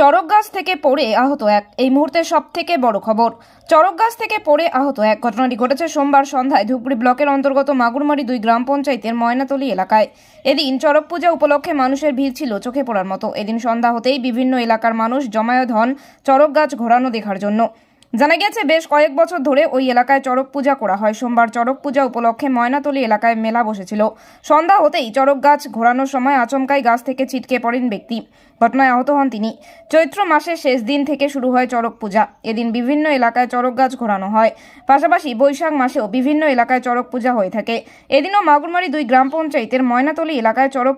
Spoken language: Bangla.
চড়ক গাছ থেকে পড়ে আহত এক। এই মুহূর্তে সব থেকে বড় খবর, চড়ক গাছ থেকে পড়ে আহত এক। ঘটনাটি ঘটেছে সোমবার সন্ধ্যায় ধুপগুড়ি ব্লকের অন্তর্গত মাগুরমারি 2 গ্রাম পঞ্চায়েতের ময়নাতলী এলাকায়। এদিন চড়ক পূজা উপলক্ষে মানুষের ভিড় ছিল চোখে পড়ার মতো। এদিন সন্ধ্যা হতেই বিভিন্ন এলাকার মানুষ জমায়েত হন চড়ক গাছ ঘোরানো দেখার জন্য। জানা গেছে বেশ কয়েক বছর ধরে ওই এলাকায় চড়ক পূজা করা হয়। সোমবার চড়ক পূজা উপলক্ষে ময়নাতলী এলাকায় মেলা বসেছিল। সন্ধ্যা হতেই চড়ক গাছ ঘোরানোর সময় আচমকাই গাছ থেকে ছিটকে পড়েন ব্যক্তি। ঘটনায় আহত হন তিনি। চৈত্র মাসের শেষ দিন থেকে শুরু হয় চড়ক পূজা। এদিন বিভিন্ন এলাকায় চড়ক গাছ ঘোরানো হয়। পাশাপাশি বৈশাখ মাসেও বিভিন্ন এলাকায় চড়ক পূজা হয়ে থাকে। এদিনও মাগুরমারি 2 গ্রাম পঞ্চায়েতের ময়নাতলী এলাকায় চড়ক